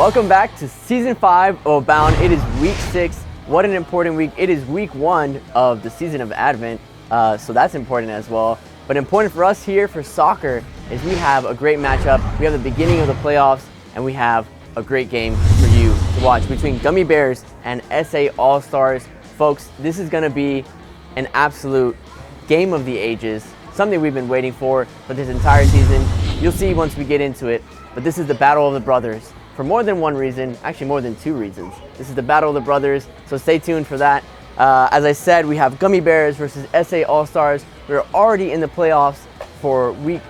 Welcome back to Season 5 of Abound. It is Week 6. What an important week. It is Week 1 of the season of Advent, so that's important as well. But important for us here for soccer is we have a great matchup. We have the beginning of the playoffs, and we have a great game for you to watch between Gummy Bears and SA All-Stars. Folks, this is going to be an absolute game of the ages, something we've been waiting for this entire season. You'll see once we get into it, but this is the Battle of the Brothers for more than one reason, actually more than two reasons. This is the Battle of the Brothers, so stay tuned for that. As I said, we have Gummy Bears versus SA All-Stars. We're already in the playoffs for Week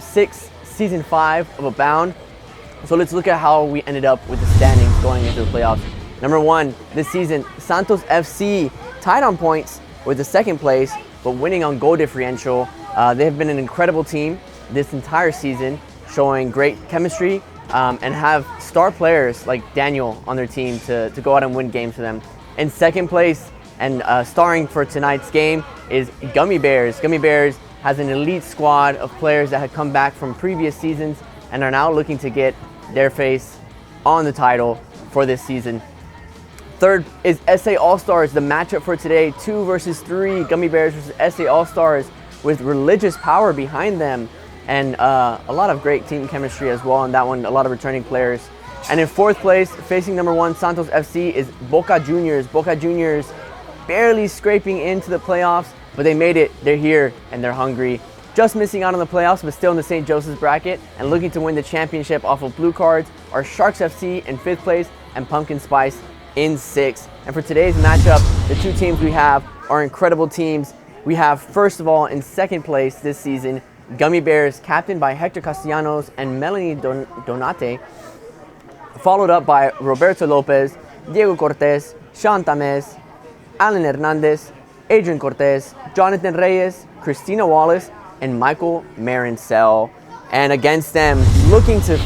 6, Season 5 of Abound. So let's look at how we ended up with the standings going into the playoffs. Number 1, this season, Santos FC tied on points with the second place, but winning on goal differential. They have been an incredible team this entire season, showing great chemistry and have star players like Daniel on their team to go out and win games for them. In second place and starring for tonight's game is Gummy Bears. Gummy Bears has an elite squad of players that had come back from previous seasons and are now looking to get their face on the title for this season. Third is SA All-Stars, the matchup for today, 2 versus 3, Gummy Bears versus SA All-Stars, with religious power behind them and a lot of great team chemistry as well on that one, a lot of returning players. And in fourth place, facing number 1, Santos FC, is Boca Juniors. Boca Juniors barely scraping into the playoffs, but they made it, they're here, and they're hungry. Just missing out on the playoffs, but still in the St. Joseph's bracket and looking to win the championship off of blue cards are Sharks FC in 5th place and Pumpkin Spice in 6th. And for today's matchup, the two teams we have are incredible teams. We have, first of all, in 2nd place this season, Gummy Bears, captained by Hector Castellanos and Melanie Donate, followed up by Roberto Lopez, Diego Cortez, Sean Tamez, Alan Hernandez, Adrian Cortez, Jonathan Reyes, Christina Wallace, and Michael Marincel. And against them, looking to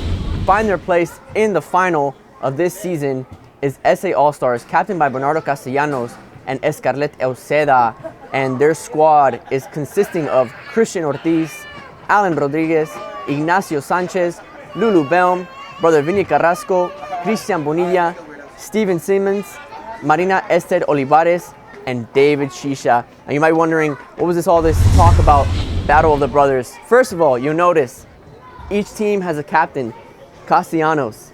find their place in the final of this season, is SA All-Stars, captained by Bernardo Castellanos and Escarlet Euseda. And their squad is consisting of Christian Ortiz, Alan Rodriguez, Ignacio Sanchez, Lulu Belm, Brother Vinny Carrasco, Christian Bonilla, Steven Simmons, Marina Esther Olivares, and David Shisha. And you might be wondering, what was all this talk about Battle of the Brothers? First of all, you'll notice each team has a captain, Castellanos.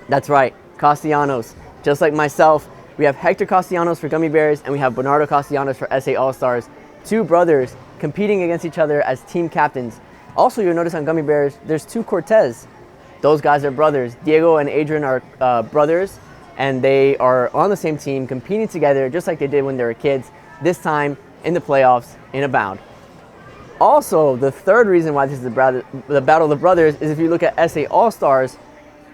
That's right, Castellanos. Just like myself, we have Hector Castellanos for Gummy Bears and we have Bernardo Castellanos for SA All-Stars. Two brothers competing against each other as team captains. Also, you'll notice on Gummy Bears, there's 2 Cortez. Those guys are brothers. Diego and Adrian are brothers, and they are on the same team competing together just like they did when they were kids, this time in the playoffs in Abound. Also, the third reason why this is the Battle of the Brothers is if you look at SA All-Stars,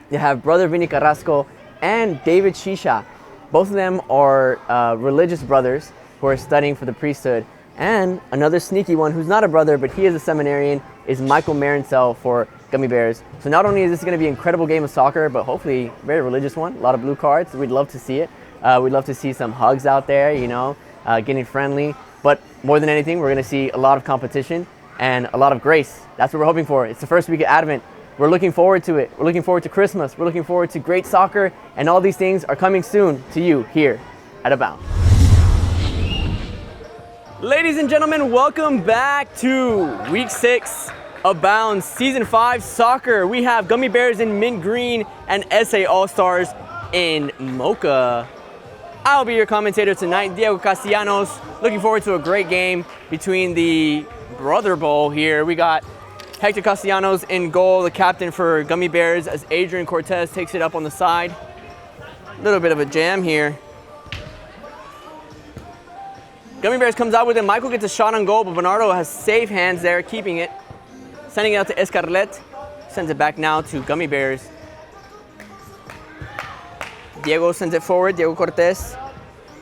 you have Brother Vinny Carrasco and David Shisha. Both of them are religious brothers who are studying for the priesthood. And another sneaky one who's not a brother, but he is a seminarian, is Michael Marincel for Gummy Bears. So not only is this going to be an incredible game of soccer, but hopefully a very religious one, a lot of blue cards. We'd love to see it. We'd love to see some hugs out there, you know, getting friendly. But more than anything, we're going to see a lot of competition and a lot of grace. That's what we're hoping for. It's the first week of Advent. We're looking forward to it. We're looking forward to Christmas. We're looking forward to great soccer. And all these things are coming soon to you here at Abound. Ladies and gentlemen, welcome back to Week 6 Abound Season 5 Soccer. We have Gummy Bears in mint green and SA All-Stars in mocha. I'll be your commentator tonight, Diego Castellanos. Looking forward to a great game between the Brother Bowl here. We got Hector Castellanos in goal, the captain for Gummy Bears, as Adrian Cortez takes it up on the side. A little bit of a jam here. Gummy Bears comes out with it. Michael gets a shot on goal, but Bernardo has safe hands there, keeping it. Sending it out to Escarlet. Sends it back now to Gummy Bears. Diego sends it forward, Diego Cortez.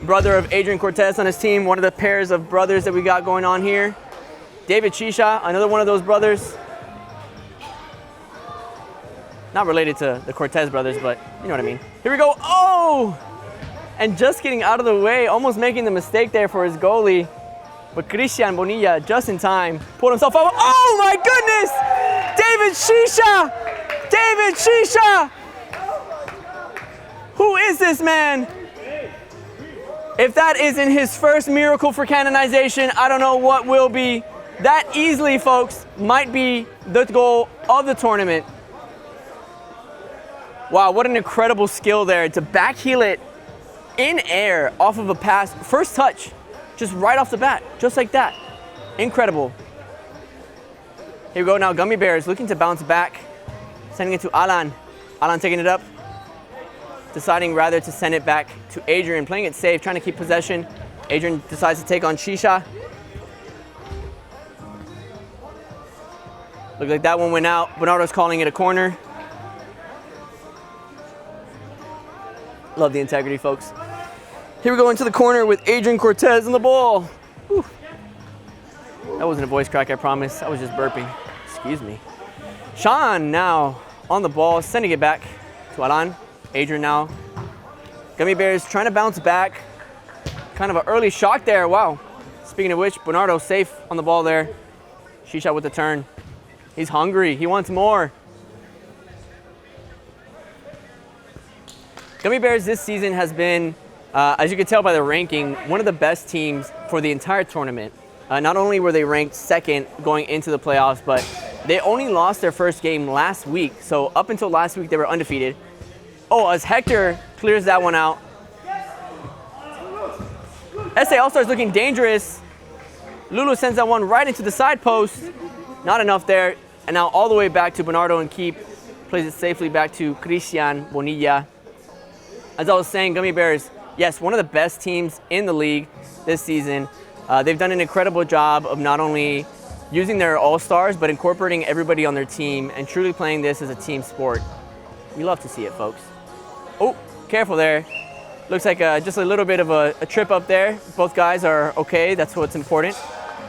Brother of Adrian Cortez on his team, one of the pairs of brothers that we got going on here. David Shisha, another one of those brothers. Not related to the Cortez brothers, but you know what I mean. Here we go. Oh! And just getting out of the way, almost making the mistake there for his goalie. But Christian Bonilla, just in time, pulled himself up. Oh my goodness! David Shisha! David Shisha! is this man? If that isn't his first miracle for canonization, I don't know what will be. That easily, folks, might be the goal of the tournament. Wow, what an incredible skill there to back heel it in air off of a pass. First touch, just right off the bat, just like that. Incredible. Here we go now, Gummy Bears looking to bounce back, sending it to Alan. Alan taking it up, deciding rather to send it back to Adrian, playing it safe, trying to keep possession. Adrian decides to take on Shisha. Look like that one went out. Bernardo's calling it a corner. Love the integrity, folks. Here we go into the corner with Adrian Cortez on the ball. Whew. That wasn't a voice crack, I promise. I was just burping. Excuse me. Sean now on the ball, sending it back to Alan. Adrian now. Gummy Bears trying to bounce back. Kind of an early shock there. Wow. Speaking of which, Bernardo safe on the ball there. Shisha with the turn. He's hungry. He wants more. Gummy Bears this season has been, as you can tell by the ranking, one of the best teams for the entire tournament. Not only were they ranked second going into the playoffs, but they only lost their first game last week. So up until last week, they were undefeated. Oh, as Hector clears that one out. SA All-Stars looking dangerous. Lulu sends that one right into the side post. Not enough there. And now all the way back to Bernardo and Keep. Plays it safely back to Christian Bonilla. As I was saying, Gummy Bears, yes, one of the best teams in the league this season. They've done an incredible job of not only using their all-stars, but incorporating everybody on their team and truly playing this as a team sport. We love to see it, folks. Oh, careful there. Looks like just a little bit of a trip up there. Both guys are okay. That's what's important,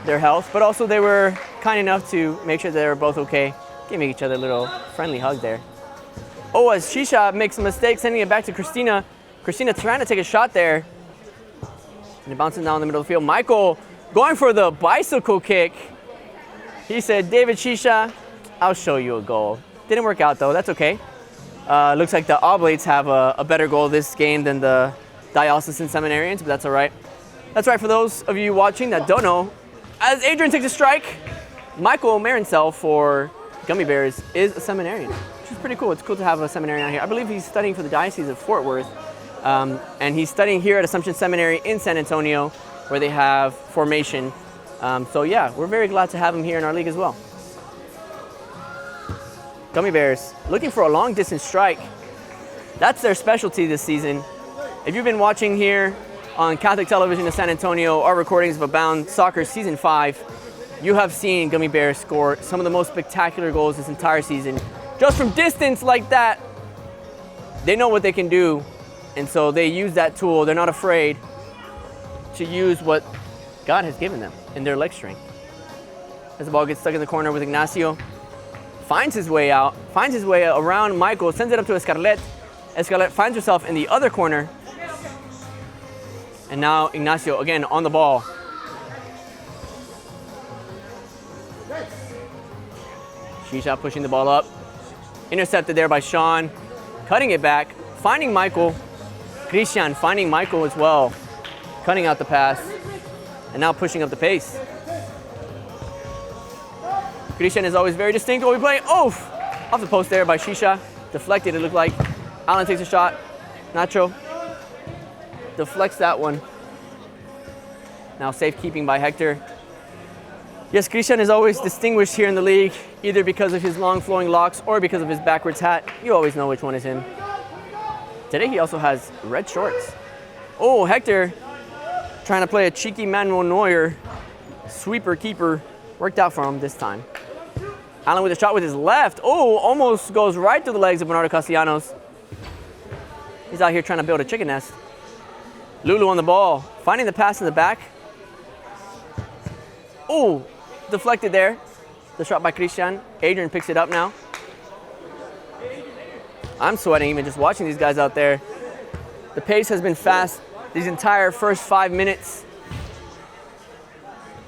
their health. But also they were kind enough to make sure they were both okay, giving each other a little friendly hug there. Oh, as Shisha makes a mistake, sending it back to Christina. Christina trying to take a shot there. And it bounces down in the middle of the field. Michael going for the bicycle kick. He said, David Shisha, I'll show you a goal. Didn't work out though, that's okay. Looks like the Oblates have a better goal this game than the Diocesan Seminarians, but that's all right. That's right for those of you watching that don't know. As Adrian takes a strike, Michael Marincel for Gummy Bears is a seminarian, which is pretty cool. It's cool to have a seminarian out here. I believe he's studying for the Diocese of Fort Worth, and he's studying here at Assumption Seminary in San Antonio, where they have formation. So yeah, we're very glad to have him here in our league as well. Gummy Bears looking for a long distance strike. That's their specialty this season. If you've been watching here on Catholic Television in San Antonio, our recordings of Abound Soccer Season 5, you have seen Gummy Bears score some of the most spectacular goals this entire season. Just from distance like that, they know what they can do, and so they use that tool. They're not afraid to use what God has given them in their leg strength. As the ball gets stuck in the corner with Ignacio, finds his way out, finds his way around Michael, sends it up to Escarlet. Escarlet finds herself in the other corner. And now Ignacio again on the ball. Shisha pushing the ball up. Intercepted there by Sean. Cutting it back, finding Michael. Christian finding Michael as well. Cutting out the pass. And now pushing up the pace. Christian is always very distinct while we play. Oof! Off the post there by Shisha. Deflected, it looked like. Alan takes a shot. Nacho deflects that one. Now safekeeping by Hector. Yes, Christian is always distinguished here in the league, either because of his long flowing locks or because of his backwards hat. You always know which one is him. Today he also has red shorts. Oh, Hector trying to play a cheeky Manuel Neuer sweeper keeper. Worked out for him this time. Alan with a shot with his left. Oh, almost goes right to the legs of Bernardo Castellanos. He's out here trying to build a chicken nest. Lulu on the ball, finding the pass in the back. Oh, deflected there. The shot by Christian. Adrian picks it up now. I'm sweating even just watching these guys out there. The pace has been fast these entire first 5 minutes.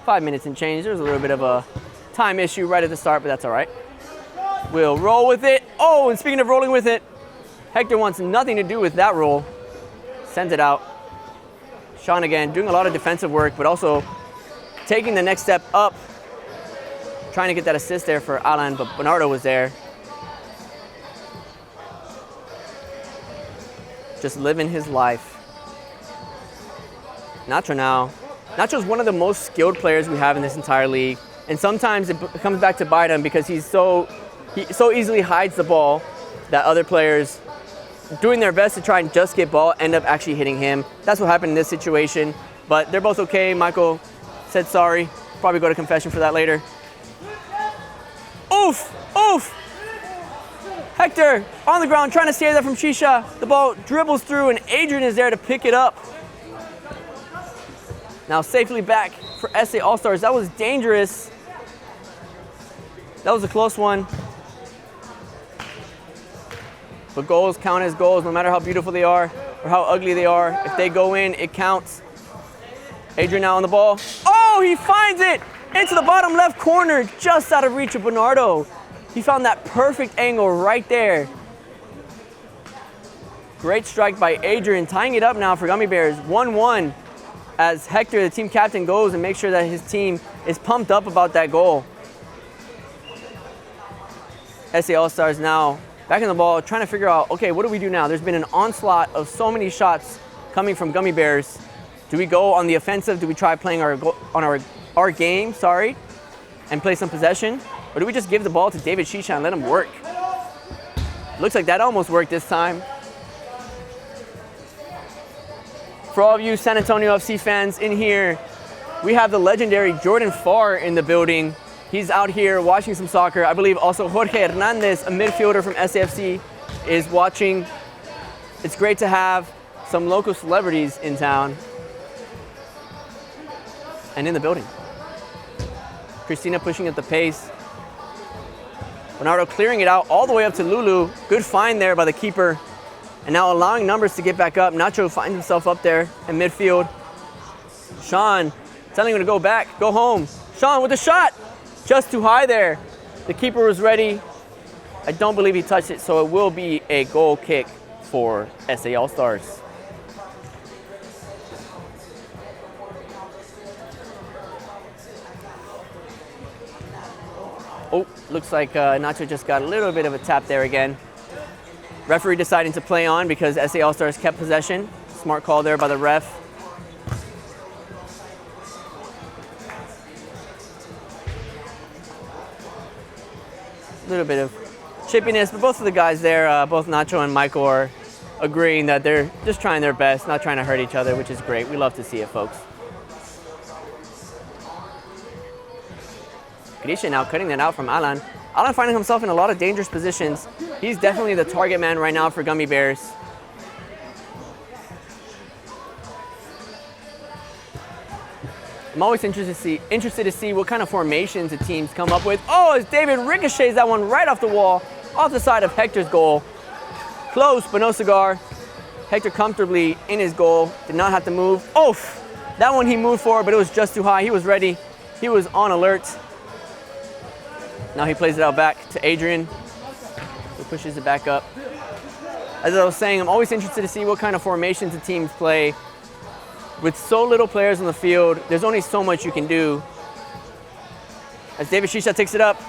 5 minutes and change. There's a little bit of a time issue right at the start, but that's all right. We'll roll with it. Oh, and speaking of rolling with it, Hector wants nothing to do with that roll. sends it out. Sean again, doing a lot of defensive work, but also taking the next step up, trying to get that assist there for Alan, but Bernardo was there. Just living his life. Nacho now. Nacho's one of the most skilled players we have in this entire league. And sometimes it comes back to bite him because he so easily hides the ball that other players doing their best to try and just get ball end up actually hitting him. That's what happened in this situation. But they're both okay. Michael said sorry. Probably go to confession for that later. Oof! Oof! Hector on the ground trying to save that from Shisha. The ball dribbles through and Adrian is there to pick it up. Now safely back for SA All-Stars. That was dangerous. That was a close one. But goals count as goals no matter how beautiful they are or how ugly they are. If they go in, it counts. Adrian now on the ball. Oh, he finds it into the bottom left corner, just out of reach of Bernardo. He found that perfect angle right there. Great strike by Adrian, tying it up now for Gummy Bears, 1-1, as Hector, the team captain, goes and makes sure that his team is pumped up about that goal. SA All-Stars now back in the ball, trying to figure out, okay, what do we do now? There's been an onslaught of so many shots coming from Gummy Bears. Do we go on the offensive? Do we try playing our game, and play some possession? Or do we just give the ball to David Shisha and let him work? Looks like that almost worked this time. For all of you San Antonio FC fans in here, we have the legendary Jordan Farr in the building. He's out here watching some soccer. I believe also Jorge Hernandez, a midfielder from SAFC, is watching. It's great to have some local celebrities in town and in the building. Christina pushing at the pace. Bernardo clearing it out all the way up to Lulu. Good find there by the keeper. And now allowing numbers to get back up. Nacho finds himself up there in midfield. Sean telling him to go back, go home. Sean with a shot. Just too high there. The keeper was ready. I don't believe he touched it, so it will be a goal kick for SA All-Stars. Oh, looks like Nacho just got a little bit of a tap there again. Referee deciding to play on because SA All-Stars kept possession. Smart call there by the ref. A little bit of chippiness, but both of the guys there, both Nacho and Michael, are agreeing that they're just trying their best, not trying to hurt each other, which is great. We love to see it, folks. Grisha now cutting that out from Alan. Alan finding himself in a lot of dangerous positions. He's definitely the target man right now for Gummy Bears. I'm always interested to see what kind of formations the teams come up with. Oh, as David ricochets that one right off the wall, off the side of Hector's goal. Close, but no cigar. Hector comfortably in his goal, did not have to move. Oh, that one he moved for, but it was just too high. He was ready, he was on alert. Now he plays it out back to Adrian, who pushes it back up. As I was saying, I'm always interested to see what kind of formations the teams play. With so little players on the field, there's only so much you can do. As David Shisha takes it up.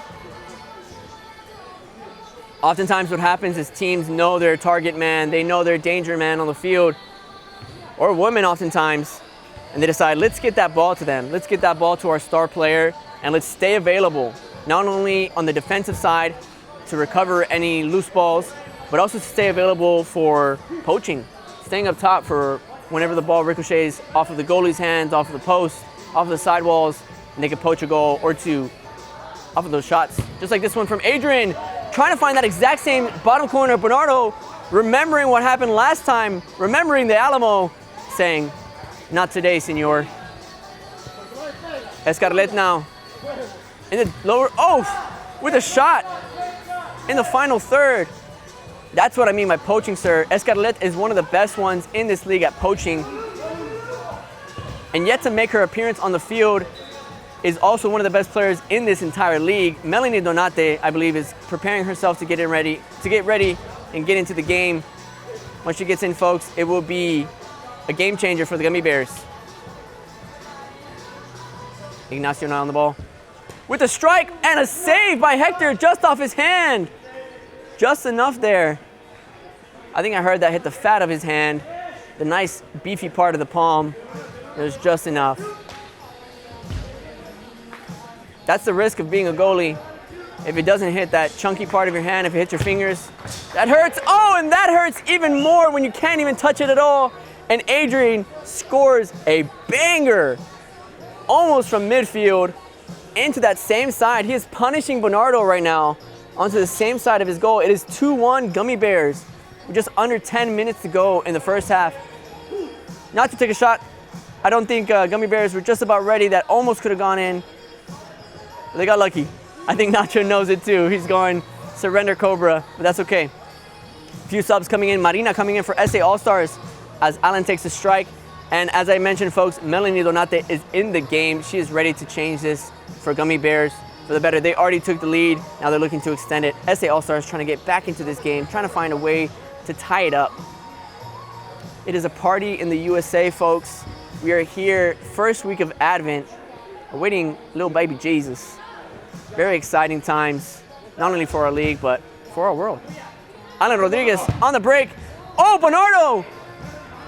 Oftentimes what happens is teams know their target man, they know their danger man on the field, or women oftentimes, and they decide, let's get that ball to them. Let's get that ball to our star player, and let's stay available, not only on the defensive side to recover any loose balls, but also to stay available for poaching, staying up top for whenever the ball ricochets off of the goalie's hands, off of the post, off of the sidewalls, and they can poach a goal or two off of those shots. Just like this one from Adrian, trying to find that exact same bottom corner. Bernardo, remembering what happened last time, remembering the Alamo, saying, not today, senor. Escarlet now, in the lower, with a shot in the final third. That's what I mean by poaching, sir. Escarlet is one of the best ones in this league at poaching. And yet to make her appearance on the field is also one of the best players in this entire league. Melanie Donate, I believe, is preparing herself to get ready and get into the game. Once she gets in, folks, it will be a game changer for the Gummy Bears. Ignacio now on the ball. With a strike and a save by Hector just off his hand. Just enough there. I think I heard that hit the fat of his hand. The nice beefy part of the palm. It was just enough. That's the risk of being a goalie. If it doesn't hit that chunky part of your hand, if it hits your fingers, that hurts. Oh, and that hurts even more when you can't even touch it at all. And Adrian scores a banger. Almost from midfield into that same side. He is punishing Bernardo right now onto the same side of his goal. It is 2-1 Gummy Bears with just under 10 minutes to go in the first half. Not to take a shot. I don't think Gummy Bears were just about ready. That almost could have gone in. But they got lucky. I think Nacho knows it too. He's going surrender Cobra, but that's okay. A few subs coming in. Marina coming in for SA All-Stars as Alan takes a strike. And as I mentioned, folks, Melanie Donate is in the game. She is ready to change this for Gummy Bears for the better. They already took the lead. Now they're looking to extend it. SA All-Stars trying to get back into this game, trying to find a way to tie it up. It is a party in the USA, folks. We are here, first week of Advent, awaiting little baby Jesus. Very exciting times, not only for our league, but for our world. Alan Rodriguez on the break. Oh, Bernardo!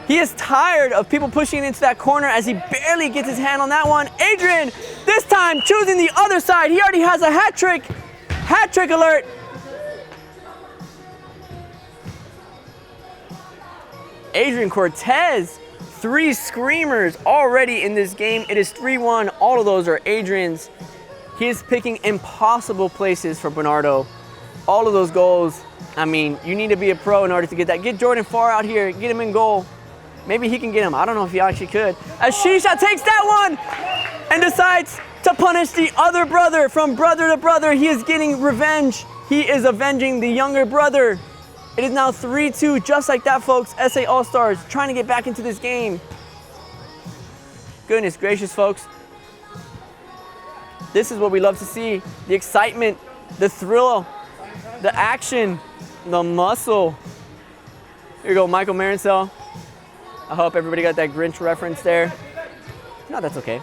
He is tired of people pushing into that corner as he barely gets his hand on that one. Adrian, this time choosing the other side. He already has a hat trick. Hat trick alert. Adrian Cortez, 3 screamers already in this game. It is 3-1. All of those are Adrian's. He is picking impossible places for Bernardo. All of those goals, I mean, you need to be a pro in order to get that. Get Jordan Farr out here, get him in goal. Maybe he can get him. I don't know if he actually could. As Shisha takes that one and decides to punish the other brother. From brother to brother, he is getting revenge. He is avenging the younger brother. It is now 3-2, just like that, folks. SA All-Stars trying to get back into this game. Goodness gracious, folks. This is what we love to see. The excitement, the thrill, the action, the muscle. Here you go, Michael Marincel. I hope everybody got that Grinch reference there. No, that's okay.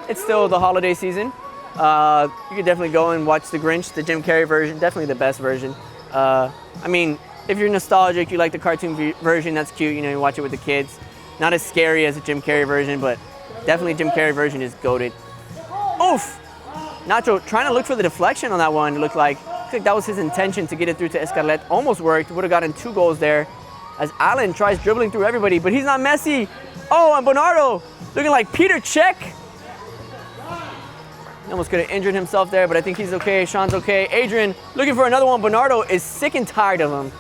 It's still the holiday season. You could definitely go and watch the Grinch, the Jim Carrey version, definitely the best version. I mean, if you're nostalgic, you like the cartoon version, that's cute, you know, you watch it with the kids. Not as scary as the Jim Carrey version, but definitely Jim Carrey version is goated. Oof! Nacho trying to look for the deflection on that one, it looked like. I think that was his intention to get it through to Escarlet. Almost worked, would have gotten 2 goals there. As Alan tries dribbling through everybody, but he's not Messi. Oh, and Bernardo looking like Peter Cech. He almost could have injured himself there, but I think he's okay. Sean's okay. Adrian looking for another one. Bernardo is sick and tired of him.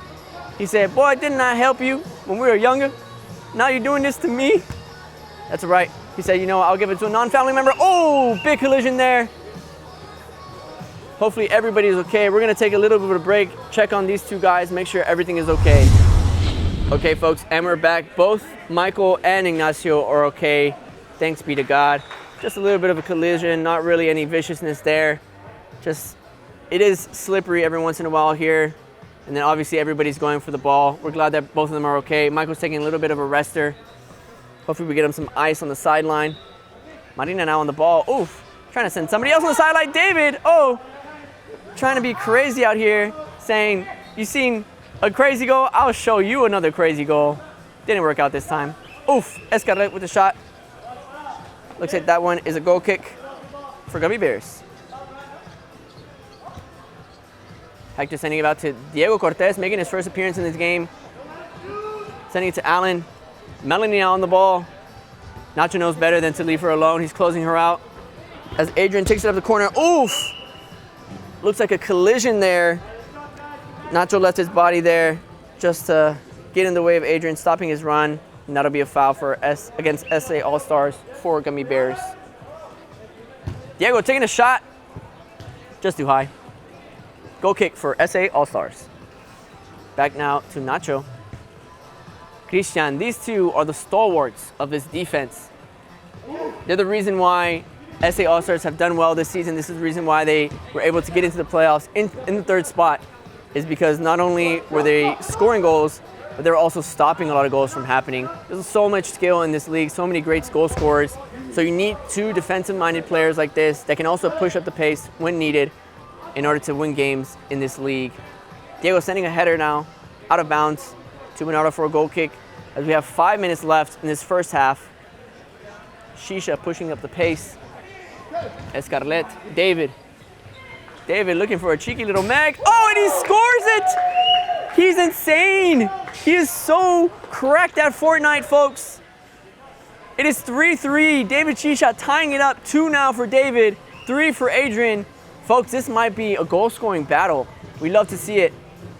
He said, boy, didn't I help you when we were younger? Now you're doing this to me? That's right. He said, you know, I'll give it to a non-family member. Oh, big collision there. Hopefully everybody's okay. We're going to take a little bit of a break, check on these 2 guys, make sure everything is okay. Okay, folks, and we're back. Both Michael and Ignacio are okay. Thanks be to God. Just a little bit of a collision, not really any viciousness there. Just, it is slippery every once in a while here. And then obviously everybody's going for the ball. We're glad that both of them are okay. Michael's taking a little bit of a rester. Hopefully we get him some ice on the sideline. Marina now on the ball. Oof, trying to send somebody else on the sideline. David, oh, trying to be crazy out here, saying, you seen a crazy goal? I'll show you another crazy goal. Didn't work out this time. Oof, Escarlet with the shot. Looks like that one is a goal kick for Gummy Bears. Hector sending it out to Diego Cortez, making his first appearance in this game. Sending it to Alan. Melanie now on the ball. Nacho knows better than to leave her alone. He's closing her out. As Adrian takes it up the corner. Oof! Looks like a collision there. Nacho left his body there just to get in the way of Adrian, stopping his run. And that'll be a foul for against SA All-Stars for Gummy Bears. Diego taking a shot. Just too high. Goal kick for SA All-Stars. Back now to Nacho. Christian, these 2 are the stalwarts of this defense. They're the reason why SA All-Stars have done well this season. This is the reason why they were able to get into the playoffs in the 3rd spot, is because not only were they scoring goals, but they're also stopping a lot of goals from happening. There's so much skill in this league, so many great goal scorers. So you need two defensive-minded players like this that can also push up the pace when needed in order to win games in this league. Diego sending a header now, out of bounds, to Bernardo for a goal kick. As we have 5 minutes left in this first half. Shisha pushing up the pace. Escarlet, David looking for a cheeky little mag. Oh, and he scores it! He's insane! He is so correct at Fortnite, folks. It is 3-3. David Shisha tying it up. 2 now for David, 3 for Adrian. Folks, this might be a goal-scoring battle. We love to see it.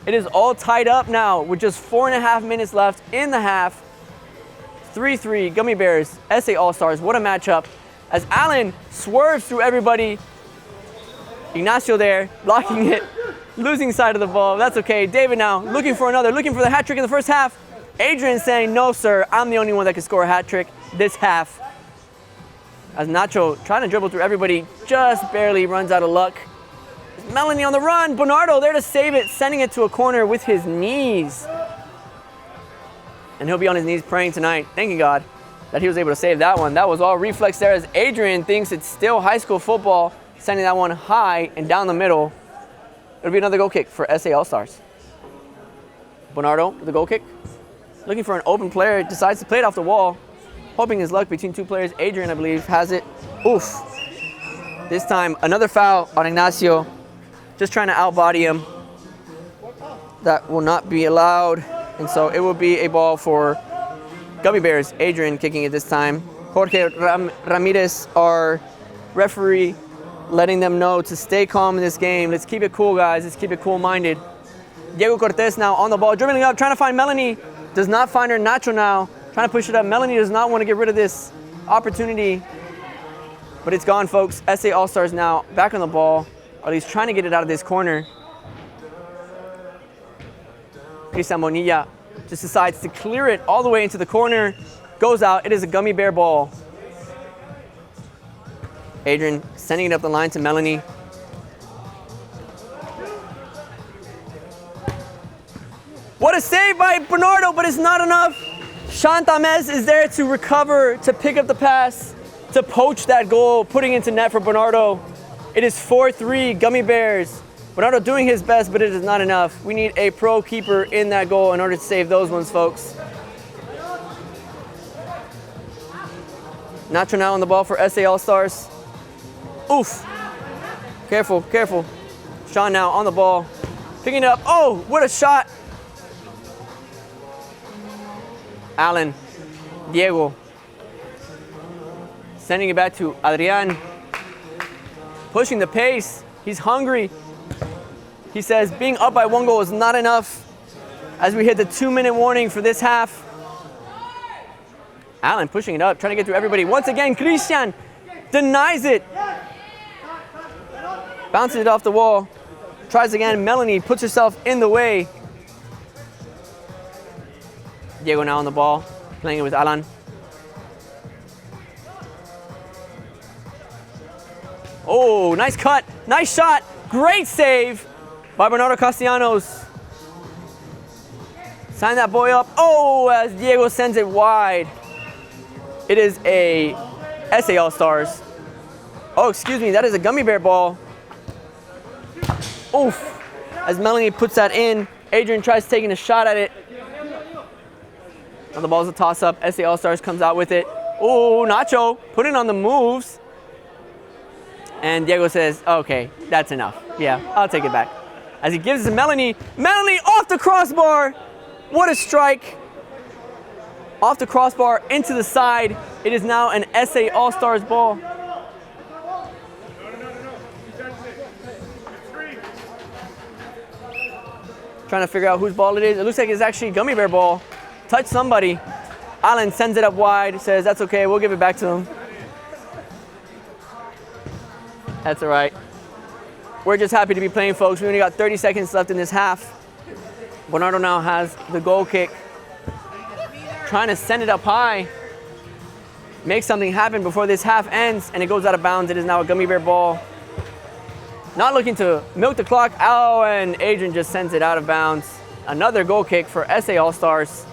It is all tied up now with just 4.5 minutes left in the half. 3-3, Gummy Bears, SA All-Stars. What a matchup. As Alan swerves through everybody. Ignacio there, blocking it, losing sight of the ball. That's okay. David now looking for the hat trick in the first half. Adrian saying, no, sir, I'm the only one that can score a hat trick this half. As Nacho trying to dribble through everybody, just barely runs out of luck. Melanie on the run. Bernardo there to save it, sending it to a corner with his knees. And he'll be on his knees praying tonight, thanking God that he was able to save that one. That was all reflex there as Adrian thinks it's still high school football, sending that one high and down the middle. It'll be another goal kick for SA All-Stars. Bernardo with the goal kick. Looking for an open player, decides to play it off the wall. Hoping his luck between two players. Adrian, I believe, has it. Oof. This time, another foul on Ignacio. Just trying to outbody him. That will not be allowed. And so it will be a ball for Gummy Bears. Adrian kicking it this time. Jorge Ramirez, our referee, letting them know to stay calm in this game. Let's keep it cool, guys. Let's keep it cool-minded. Diego Cortez now on the ball, dribbling up, trying to find Melanie. Does not find her. Nacho now, trying to push it up. Melanie does not want to get rid of this opportunity. But it's gone, folks. SA All-Stars now back on the ball, or at least trying to get it out of this corner. Cristian Bonilla just decides to clear it all the way into the corner. Goes out. It is a Gummy Bear ball. Adrian sending it up the line to Melanie. What a save by Bernardo, but it's not enough. Chantamez is there to recover, to pick up the pass, to poach that goal, putting into net for Bernardo. It is 4-3 Gummy Bears. Bernardo doing his best, but it is not enough. We need a pro keeper in that goal in order to save those ones, folks. Nacho now on the ball for SA All-Stars. Oof. Careful, careful. Sean now on the ball. Picking it up. Oh, what a shot. Alan. Diego. Sending it back to Adrian. Pushing the pace. He's hungry. He says being up by 1 goal is not enough as we hit the 2-minute warning for this half. Alan pushing it up, trying to get through everybody. Once again, Christian denies it. Bounces it off the wall. Tries again. Melanie puts herself in the way. Diego now on the ball, playing it with Alan. Oh, nice cut. Nice shot. Great save by Bernardo Castellanos. Sign that boy up. Oh, as Diego sends it wide. It is a SA All-Stars. Oh, excuse me, that is a Gummy Bear ball. Oof. As Melanie puts that in, Adrian tries taking a shot at it. Now the ball's a toss-up. SA All-Stars comes out with it. Oh, Nacho putting on the moves. And Diego says, okay, that's enough. Yeah, I'll take it back. As he gives it to Melanie. Melanie off the crossbar. What a strike. Off the crossbar, into the side. It is now an SA All-Stars ball. Trying to figure out whose ball it is. It looks like it's actually Gummy Bear ball. Touch somebody. Alan sends it up wide, says, that's okay, we'll give it back to him. That's all right. We're just happy to be playing, folks. We only got 30 seconds left in this half. Bernardo now has the goal kick. Trying to send it up high. Make something happen before this half ends, and it goes out of bounds. It is now a Gummy Bear ball. Not looking to milk the clock. Oh, and Adrian just sends it out of bounds. Another goal kick for SA All-Stars.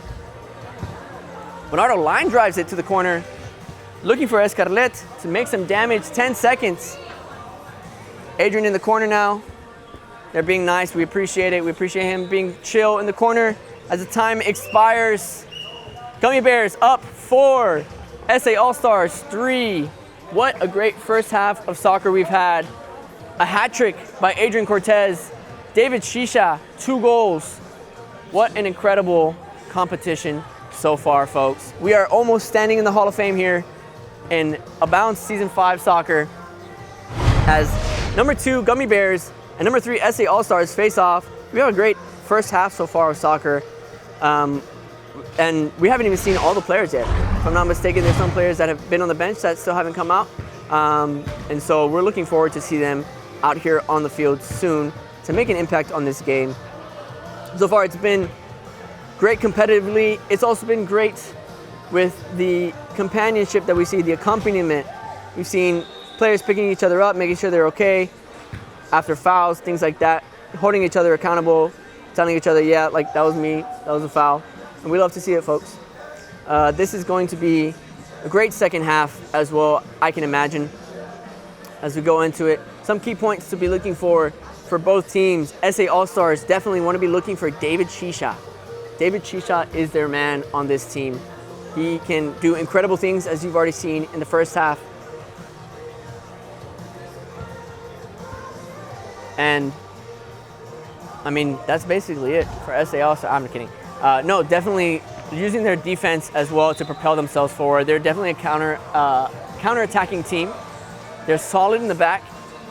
Bernardo line drives it to the corner, looking for Escarlet to make some damage. 10 seconds. Adrian in the corner now. They're being nice. We appreciate it. We appreciate him being chill in the corner as the time expires. Gummy Bears up 4. SA All-Stars 3. What a great first half of soccer we've had. A hat trick by Adrian Cortez. David Shisha, 2 goals. What an incredible competition so far, folks. We are almost standing in the Hall of Fame here in Abound Season 5 soccer as number 2 Gummy Bears and number 3 SA All-Stars face off. We have a great first half so far of soccer. And we haven't even seen all the players yet. If I'm not mistaken, there's some players that have been on the bench that still haven't come out. And so we're looking forward to see them out here on the field soon to make an impact on this game. So far, it's been great competitively. It's also been great with the companionship that we see, the accompaniment. We've seen players picking each other up, making sure they're okay after fouls, things like that, holding each other accountable, telling each other, yeah, like that was me, that was a foul. And we love to see it, folks. This is going to be a great second half as well, I can imagine, as we go into it. Some key points to be looking for both teams. SA All-Stars definitely want to be looking for David Shisha. David Shisha is their man on this team. He can do incredible things, as you've already seen in the first half. And, I mean, that's basically it for SA All-Stars. I'm kidding. No, definitely using their defense as well to propel themselves forward. They're definitely a counter-attacking team. They're solid in the back,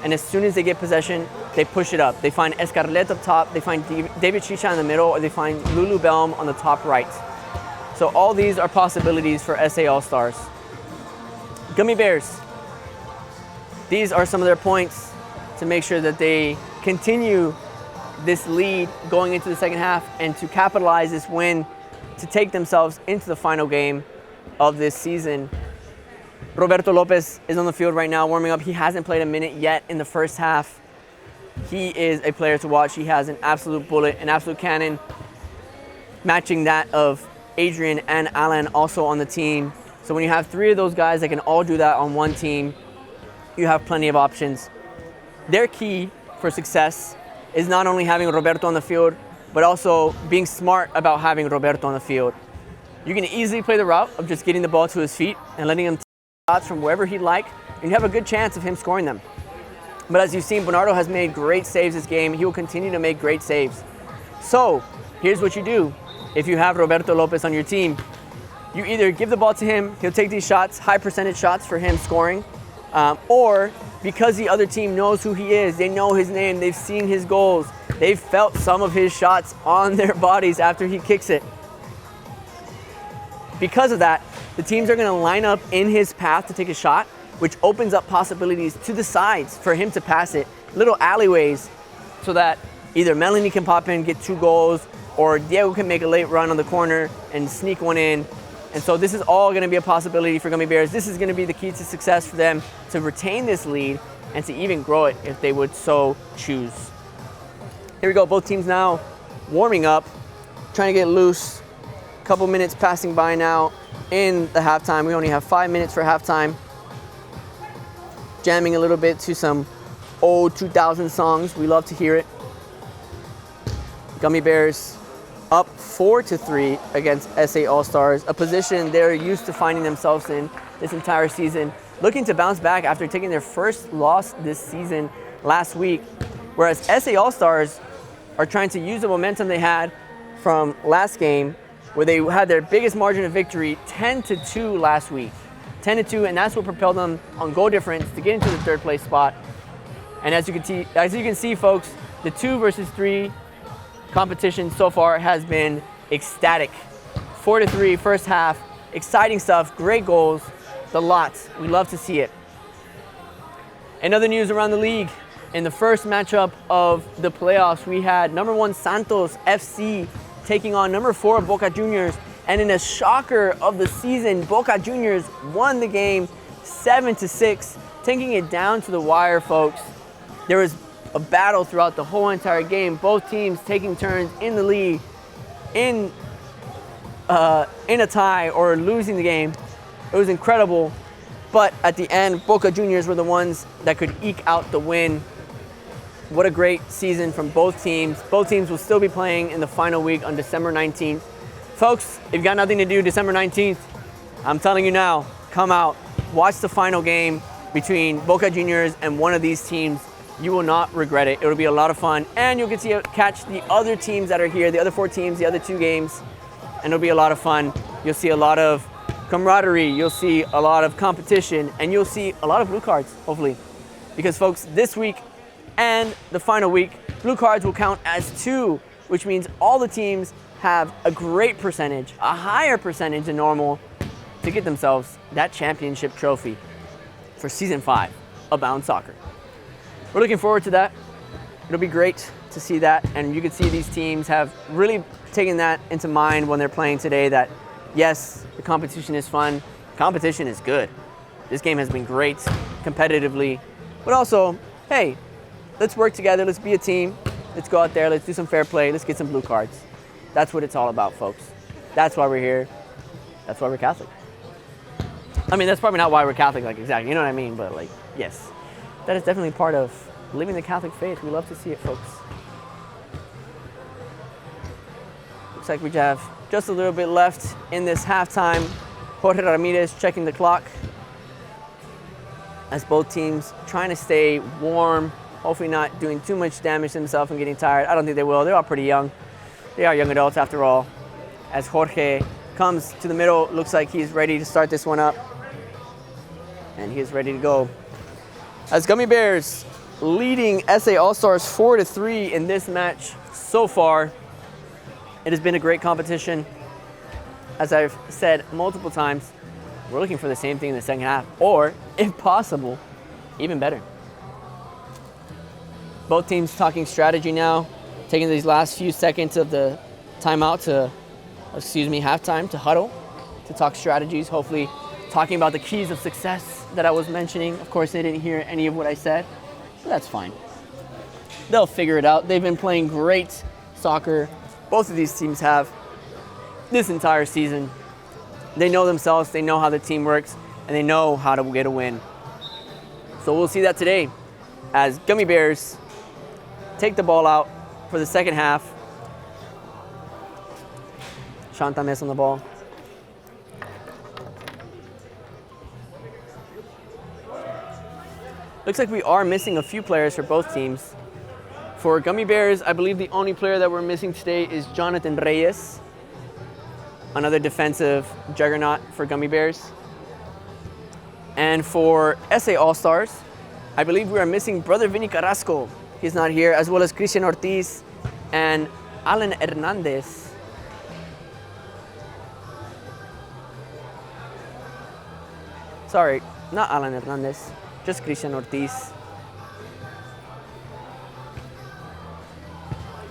and as soon as they get possession, they push it up. They find Escarlet up top, they find David Shisha in the middle, or they find Lulu Belm on the top right. So all these are possibilities for SA All-Stars. Gummy Bears. These are some of their points to make sure that they continue this lead going into the second half and to capitalize this win to take themselves into the final game of this season. Roberto Lopez is on the field right now warming up. He hasn't played a minute yet in the first half. He is a player to watch. He has an absolute bullet, an absolute cannon, matching that of Adrian and Alan also on the team. So when you have 3 of those guys that can all do that on one team, you have plenty of options. Their key for success is not only having Roberto on the field, but also being smart about having Roberto on the field. You can easily play the route of just getting the ball to his feet and letting him take shots from wherever he'd like, and you have a good chance of him scoring them. But as you've seen, Bernardo has made great saves this game. He will continue to make great saves. So here's what you do. If you have Roberto Lopez on your team, you either give the ball to him, he'll take these shots, high percentage shots for him scoring, or because the other team knows who he is, they know his name, they've seen his goals, they've felt some of his shots on their bodies after he kicks it. Because of that, the teams are going to line up in his path to take a shot, which opens up possibilities to the sides for him to pass it, little alleyways, so that either Melanie can pop in, get 2 goals, or Diego can make a late run on the corner and sneak one in. And so this is all going to be a possibility for Gummy Bears. This is going to be the key to success for them to retain this lead and to even grow it if they would so choose. Here we go, both teams now warming up, trying to get loose. A couple minutes passing by now in the halftime. We only have 5 minutes for halftime. Jamming a little bit to some old 2000 songs. We love to hear it. Gummy Bears up 4-3 against SA All-Stars, a position they're used to finding themselves in this entire season, looking to bounce back after taking their first loss this season last week, whereas SA All-Stars are trying to use the momentum they had from last game, where they had their biggest margin of victory, 10-2 last week. 10-2, and that's what propelled them on goal difference to get into the 3rd place spot. And as you can see, folks, the 2 versus 3 competition so far has been ecstatic. 4-3 first half, exciting stuff, great goals, the lots. We love to see it. In other news around the league, in the first matchup of the playoffs, we had number 1 Santos FC taking on number 4 Boca Juniors. And in a shocker of the season, Boca Juniors won the game 7-6, taking it down to the wire, folks. There was a battle throughout the whole entire game. Both teams taking turns in the lead, in a tie or losing the game. It was incredible. But at the end, Boca Juniors were the ones that could eke out the win. What a great season from both teams. Both teams will still be playing in the final week on December 19th. Folks, if you got nothing to do December 19th, I'm telling you now, come out, watch the final game between Boca Juniors and one of these teams. You will not regret it. It'll be a lot of fun. And you'll get to catch the other teams that are here, the other 4 teams, the other 2 games. And it'll be a lot of fun. You'll see a lot of camaraderie. You'll see a lot of competition. And you'll see a lot of blue cards, hopefully. Because, folks, this week and the final week, blue cards will count as 2, which means all the teams have a great percentage, a higher percentage than normal, to get themselves that championship trophy for Season 5 of Abound Soccer. We're looking forward to that. It'll be great to see that, and you can see these teams have really taken that into mind when they're playing today, that yes, the competition is fun, competition is good. This game has been great competitively, but also, hey, let's work together, let's be a team, let's go out there, let's do some fair play, let's get some blue cards. That's what it's all about, folks. That's why we're here. That's why we're Catholic. I mean, that's probably not why we're Catholic, like, exactly, you know what I mean? But, like, yes, that is definitely part of living the Catholic faith. We love to see it, folks. Looks like we have just a little bit left in this halftime. Jorge Ramirez checking the clock as both teams trying to stay warm, hopefully not doing too much damage to themselves and getting tired. I don't think they will. They're all pretty young. They are young adults after all. As Jorge comes to the middle, looks like he's ready to start this one up. And he is ready to go. As Gummy Bears leading SA All-Stars 4-3 in this match so far. It has been a great competition. As I've said multiple times, we're looking for the same thing in the second half, or if possible, even better. Both teams talking strategy now, taking these last few seconds of the halftime to huddle, to talk strategies, hopefully talking about the keys of success that I was mentioning. Of course, they didn't hear any of what I said, but that's fine. They'll figure it out. They've been playing great soccer. Both of these teams have this entire season. They know themselves, they know how the team works, and they know how to get a win. So we'll see that today as Gummy Bears take the ball out for the second half. Shanta Mes on the ball. Looks like we are missing a few players for both teams. For Gummy Bears, I believe the only player that we're missing today is Jonathan Reyes, another defensive juggernaut for Gummy Bears. And for SA All-Stars, I believe we are missing brother Vinny Carrasco. He's not here, as well as Christian Ortiz and Alan Hernandez. Sorry, not Alan Hernandez, just Christian Ortiz.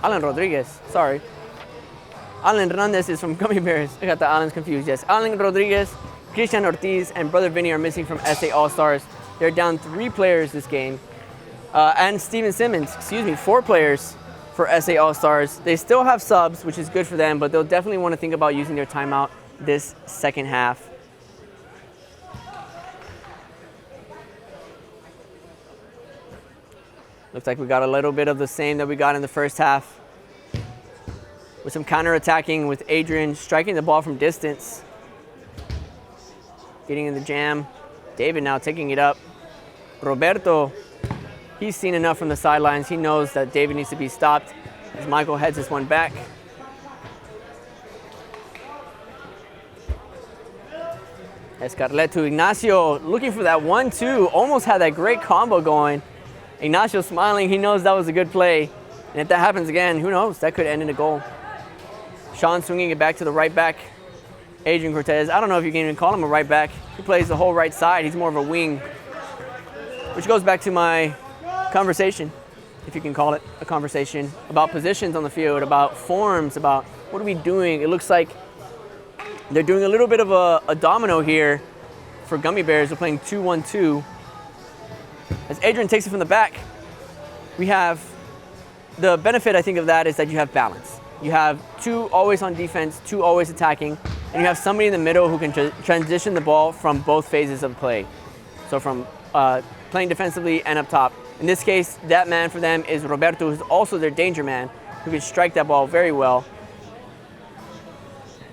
Alan Rodriguez, sorry. Alan Hernandez is from Gummy Bears. I got the Alans confused, yes. Alan Rodriguez, Christian Ortiz, and brother Vinny are missing from SA All-Stars. They're down 3 players this game. And Steven Simmons, 4 players for SA All-Stars. They still have subs, which is good for them, but they'll definitely want to think about using their timeout this second half. Looks like we got a little bit of the same that we got in the first half, with some counter-attacking with Adrian striking the ball from distance, getting in the jam. David now taking it up. Roberto, he's seen enough from the sidelines. He knows that David needs to be stopped as Michael heads this one back. Escarlet to Ignacio, looking for that 1-2. Almost had that great combo going. Ignacio smiling, he knows that was a good play. And if that happens again, who knows? That could end in a goal. Sean swinging it back to the right back. Adrian Cortez, I don't know if you can even call him a right back. He plays the whole right side. He's more of a wing. Which goes back to my conversation, if you can call it a conversation, about positions on the field, about forms, about what are we doing. It looks like they're doing a little bit of a domino here for Gummy Bears. They're playing 2-1-2. As Adrian takes it from the back. we have the benefit, I think, of that is that you have balance. You have 2 always on defense, 2 always attacking, and you have somebody in the middle who can transition the ball from both phases of play. So from playing defensively and up top. In this case, that man for them is Roberto, who's also their danger man, who can strike that ball very well.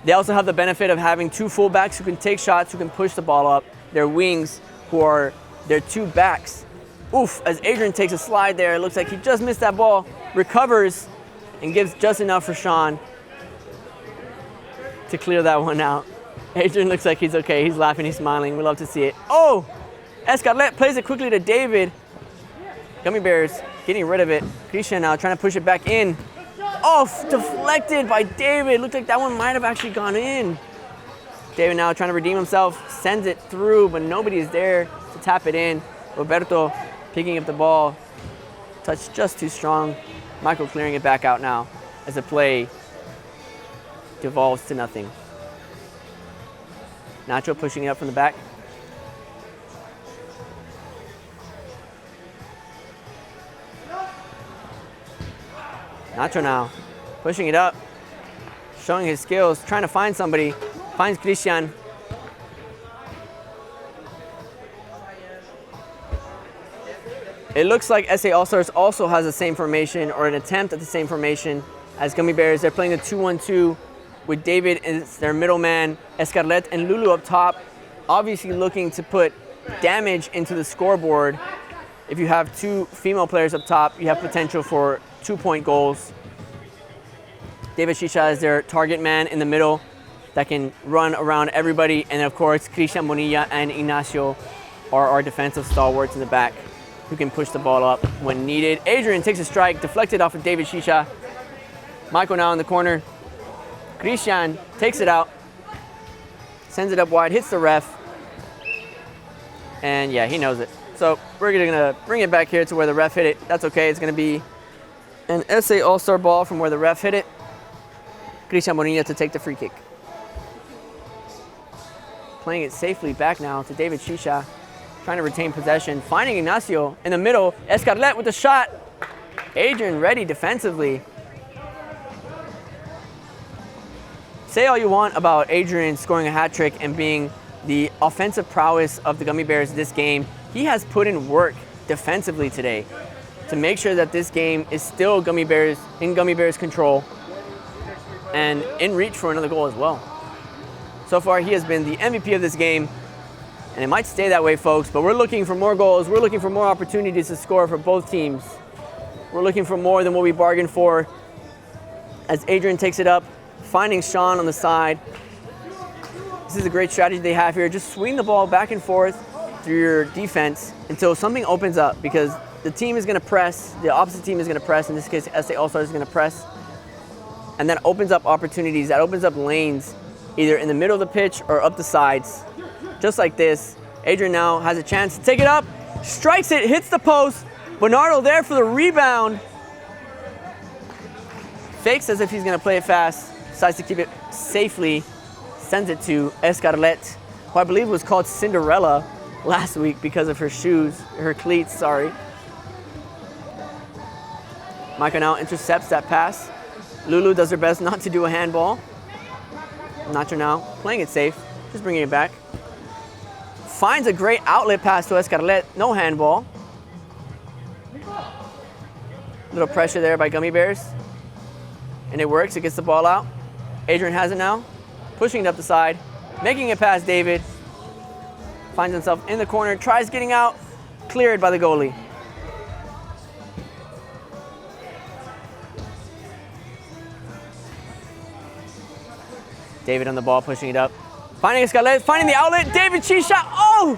They also have the benefit of having 2 fullbacks who can take shots, who can push the ball up. Their wings, who are their 2 backs. Oof, as Adrian takes a slide there, it looks like he just missed that ball, recovers, and gives just enough for Sean to clear that one out. Adrian looks like he's okay. He's laughing, he's smiling. We love to see it. Oh, Escarlet plays it quickly to David. Gummy Bears getting rid of it. Christian now trying to push it back in. Off, deflected by David. Looked like that one might have actually gone in. David now trying to redeem himself, sends it through, but nobody is there to tap it in. Roberto picking up the ball. Touch just too strong. Michael clearing it back out now as the play devolves to nothing. Nacho pushing it up from the back. Nacho now pushing it up, showing his skills, trying to find somebody. Finds Christian. It looks like SA All-Stars also has the same formation, or an attempt at the same formation as Gummy Bears. They're playing a 2-1-2 with David as their middleman, Escarlet and Lulu up top, obviously looking to put damage into the scoreboard. If you have 2 female players up top, you have potential for 2-point goals. David Shisha is their target man in the middle that can run around everybody. And of course, Christian Bonilla and Ignacio are our defensive stalwarts in the back who can push the ball up when needed. Adrian takes a strike, deflected off of David Shisha. Michael now in the corner. Christian takes it out, sends it up wide, hits the ref. And yeah, he knows it. So we're gonna bring it back here to where the ref hit it. That's okay, it's gonna be an SA All-Star ball from where the ref hit it. Christian Bonilla to take the free kick. Playing it safely back now to David Shisha, trying to retain possession, finding Ignacio in the middle. Escarlet with the shot. Adrian ready defensively. Say all you want about Adrian scoring a hat trick and being the offensive prowess of the Gummy Bears this game. He has put in work defensively today to make sure that this game is still Gummy Bears in Gummy Bears control and in reach for another goal as well. So far, he has been the MVP of this game, and it might stay that way, folks, but we're looking for more goals. We're looking for more opportunities to score for both teams. We're looking for more than what we bargained for as Adrian takes it up, finding Sean on the side. This is a great strategy they have here. Just swing the ball back and forth through your defense until something opens up, because the team is going to press, the opposite team is going to press, in this case, SA All-Stars is going to press, and that opens up opportunities, that opens up lanes, either in the middle of the pitch or up the sides. Just like this, Adrian now has a chance to take it up, strikes it, hits the post. Bernardo there for the rebound. Fakes as if he's gonna play it fast, decides to keep it safely, sends it to Escarlet, who I believe was called Cinderella last week because of her shoes, her cleats, sorry. Micah now intercepts that pass. Lulu does her best not to do a handball. Nacho now playing it safe, just bringing it back. Finds a great outlet pass to Escarlet, no handball. Little pressure there by Gummy Bears. And it works, it gets the ball out. Adrian has it now, pushing it up the side, making it past David. Finds himself in the corner, tries getting out, cleared by the goalie. David on the ball, pushing it up. Finding Escarlet, finding the outlet. David Shisha, oh!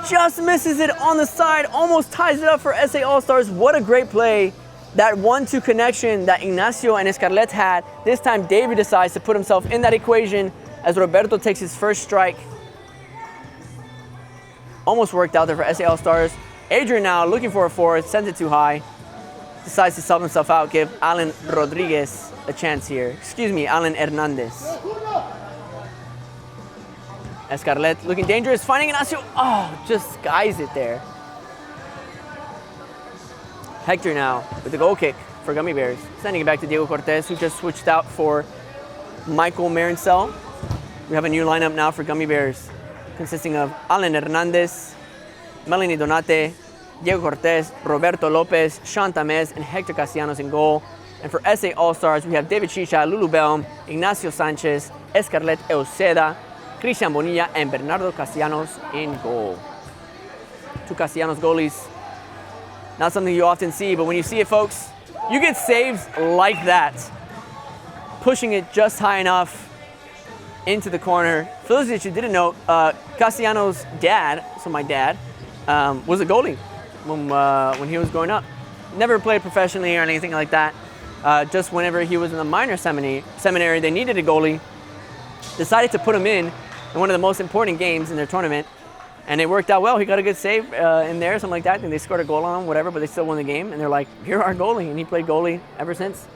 Just misses it on the side, almost ties it up for SA All-Stars. What a great play. That 1-2 connection that Ignacio and Escarlet had. This time David decides to put himself in that equation as Roberto takes his first strike. Almost worked out there for SA All-Stars. Adrian now looking for a fourth, sends it too high. Decides to sub himself out, give Alan Rodriguez a chance here. Excuse me, Alan Hernandez. Escarlet looking dangerous, finding Ignacio. Oh, just skies it there. Hector now with the goal kick for Gummy Bears. Sending it back to Diego Cortez, who just switched out for Michael Marincel. We have a new lineup now for Gummy Bears, consisting of Alan Hernandez, Melanie Donate, Diego Cortez, Roberto Lopez, Sean Tamez, and Hector Castellanos in goal. And for SA All-Stars, we have David Chicha, Lulu Belm, Ignacio Sanchez, Escarlet Euseda, Christian Bonilla, and Bernardo Castellanos in goal. Two Castellanos goalies. Not something you often see, but when you see it, folks, you get saves like that. Pushing it just high enough into the corner. For those that you didn't know, Castellanos' dad, so my dad, was a goalie when he was growing up. Never played professionally or anything like that. Just whenever he was in the minor seminary, they needed a goalie. Decided to put him in one of the most important games in their tournament. And it worked out well. He got a good save in there, something like that. And they scored a goal on him, whatever, but they still won the game. And they're like, you're our goalie. And he played goalie ever since.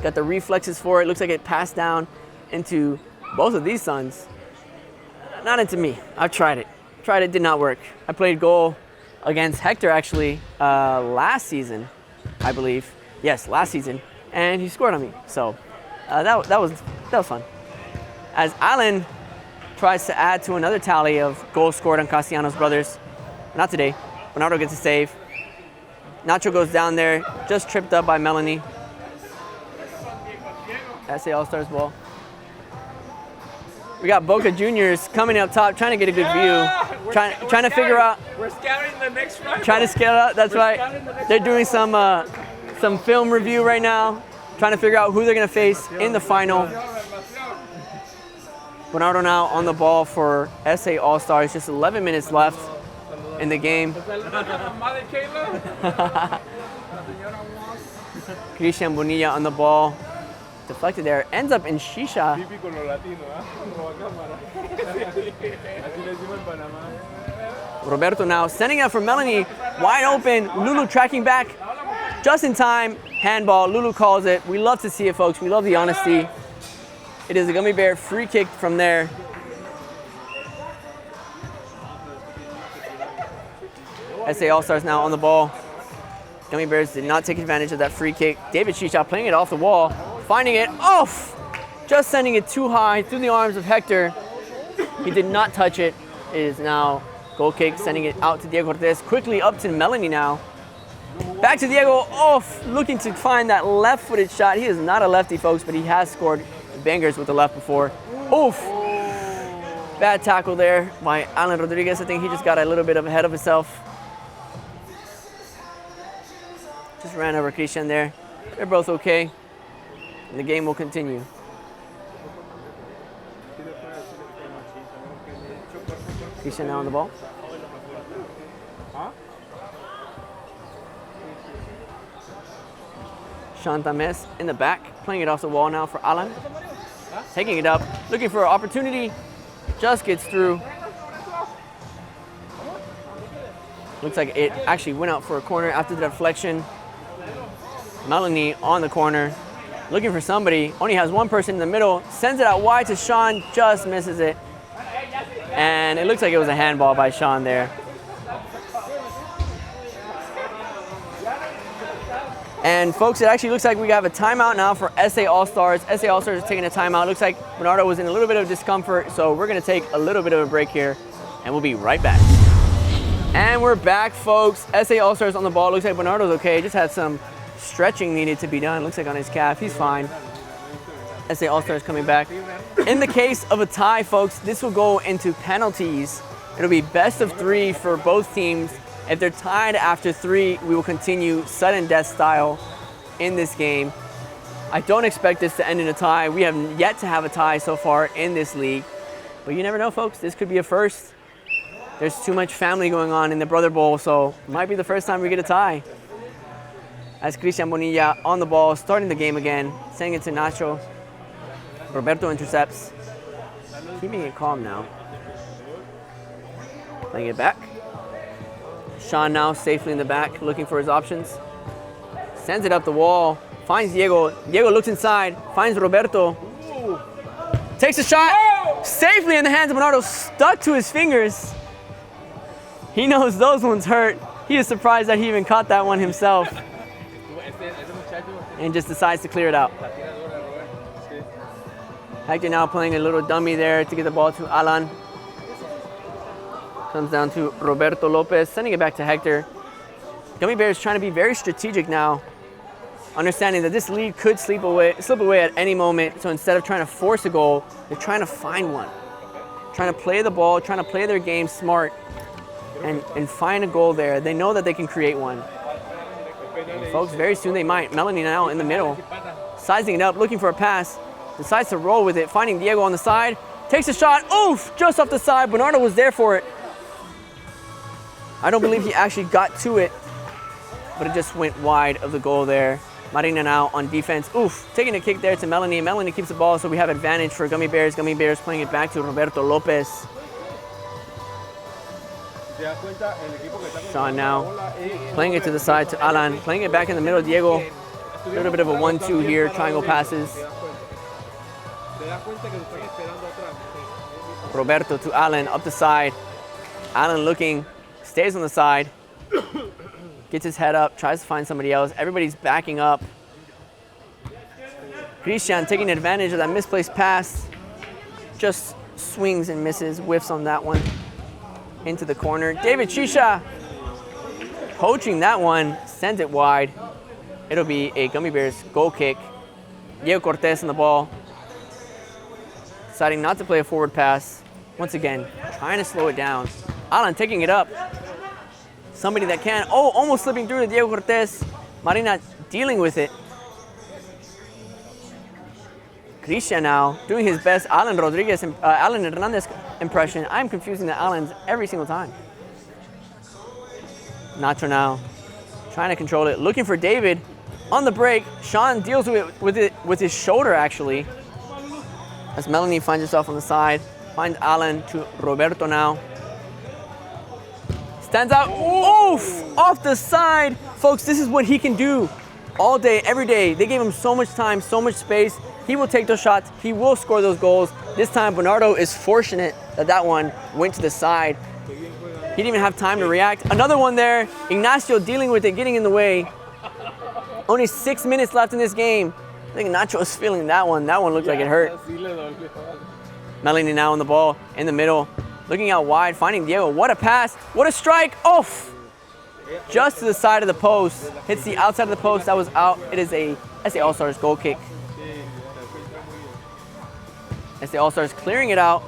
Got the reflexes for it. Looks like it passed down into both of these sons. Not into me. I've tried it. Did not work. I played goal against Hector actually last season, I believe. Yes, last season. And he scored on me. So that was fun. As Alan tries to add to another tally of goals scored on Castellanos brothers. Not today. Bernardo gets a save. Nacho goes down there, just tripped up by Melanie. SA All-Stars ball. We got Boca Juniors coming up top, trying to get a good view. Trying to figure out. We're scouting the next rival. Trying to scale out, that's right. They're doing some film review right now, trying to figure out who they're going to face in the final. Bernardo now on the ball for SA All-Stars, just 11 minutes left in the game. Christian Bonilla on the ball, deflected there, ends up in Shisha. Roberto now sending out for Melanie, wide open, Lulu tracking back, just in time, handball, Lulu calls it. We love to see it, folks, we love the honesty. It is a Gummy Bear free kick from there. SA All-Stars now on the ball. Gummy Bears did not take advantage of that free kick. David Chicha playing it off the wall, finding it off, just sending it too high through the arms of Hector. He did not touch it. It is now goal kick, sending it out to Diego Cortez. Quickly up to Melanie now. Back to Diego, off, looking to find that left-footed shot. He is not a lefty, folks, but he has scored bangers with the left before. Oof! Bad tackle there by Alan Rodriguez. I think he just got a little bit ahead of himself. Just ran over Christian there. They're both okay. And the game will continue. Christian now on the ball. Sean Tamez in the back, playing it off the wall now for Alan. Taking it up, looking for an opportunity, just gets through. Looks like it actually went out for a corner after the deflection. Melanie on the corner, looking for somebody, only has one person in the middle, sends it out wide to Sean, just misses it. And it looks like it was a handball by Sean there. And folks, it actually looks like we have a timeout now for SA All-Stars. SA All-Stars is taking a timeout. Looks like Bernardo was in a little bit of discomfort, so we're gonna take a little bit of a break here, and we'll be right back. And we're back, folks. SA All-Stars on the ball. Looks like Bernardo's okay. Just had some stretching needed to be done. Looks like on his calf, he's fine. SA All-Stars coming back. In the case of a tie, folks, this will go into penalties. It'll be best of 3 for both teams. If they're tied after 3, we will continue sudden death style in this game. I don't expect this to end in a tie. We have yet to have a tie so far in this league. But you never know, folks. This could be a first. There's too much family going on in the Brother Bowl, so it might be the first time we get a tie. As Christian Bonilla on the ball, starting the game again, sending it to Nacho. Roberto intercepts. Keeping it calm now. Playing it back. Sean now safely in the back, looking for his options. Sends it up the wall, finds Diego. Diego looks inside, finds Roberto. Takes a shot, safely in the hands of Bernardo, stuck to his fingers. He knows those ones hurt. He is surprised that he even caught that one himself and just decides to clear it out. Hector now playing a little dummy there to get the ball to Alan. Comes down to Roberto Lopez, sending it back to Hector. Gummy Bears trying to be very strategic now, understanding that this lead could slip away at any moment. So instead of trying to force a goal, they're trying to find one. Trying to play the ball, trying to play their game smart and find a goal there. They know that they can create one. And folks, very soon they might. Melanie now in the middle, sizing it up, looking for a pass. Decides to roll with it, finding Diego on the side. Takes a shot, oof, just off the side. Bernardo was there for it. I don't believe he actually got to it, but it just went wide of the goal there. Marina now on defense. Oof, taking a kick there to Melanie. Melanie keeps the ball, so we have advantage for Gummy Bears. Gummy Bears playing it back to Roberto Lopez. Sean now playing it to the side to Alan. Playing it back in the middle, Diego. A little bit of a 1-2 here, triangle passes. Roberto to Alan, up the side. Alan looking, stays on the side. Gets his head up, tries to find somebody else. Everybody's backing up. Christian taking advantage of that misplaced pass. Just swings and misses, whiffs on that one. Into the corner. David Chisha poaching that one, sends it wide. It'll be a Gummy Bears goal kick. Diego Cortez on the ball. Deciding not to play a forward pass. Once again, trying to slow it down. Alan taking it up. Somebody that can. Oh, almost slipping through to Diego Cortez. Marina dealing with it. Christian now doing his best Alan Hernandez impression. I'm confusing the Alans every single time. Nacho now trying to control it. Looking for David on the break. Sean deals with it with his shoulder actually. As Melanie finds herself on the side. Finds Alan to Roberto now. Stands out, oof, off the side. Folks, this is what he can do all day, every day. They gave him so much time, so much space. He will take those shots. He will score those goals. This time, Bernardo is fortunate that that one went to the side. He didn't even have time to react. Another one there. Ignacio dealing with it, getting in the way. Only 6 minutes left in this game. I think Nacho was feeling that one. That one looked like it hurt. Melanie now on the ball, in the middle. Looking out wide, finding Diego. What a pass. What a strike. Off. Just to the side of the post. Hits the outside of the post. That was out. It is a SA All-Stars goal kick. SA All-Stars clearing it out.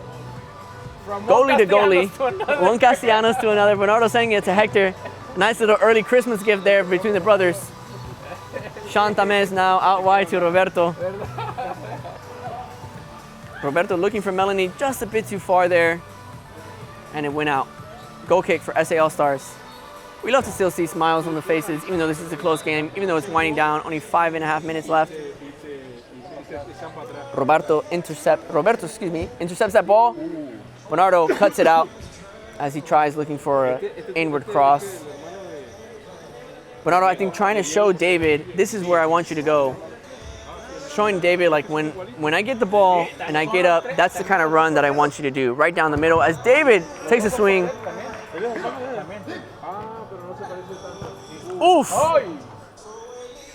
Goalie to goalie. One Castellanos to another. Bernardo sending it to Hector. Nice little early Christmas gift there between the brothers. Sean Tamez now out wide to Roberto. Roberto looking for Melanie just a bit too far there. And it went out. Goal kick for SA All-Stars. We love to still see smiles on the faces, even though this is a close game, even though it's winding down, only 5.5 minutes left. Roberto intercepts that ball. Bernardo cuts it out as he tries looking for an inward cross. Bernardo, I think, trying to show David, this is where I want you to go. Showing David, like, when I get the ball and I get up, that's the kind of run that I want you to do. Right down the middle as David takes a swing. Oof!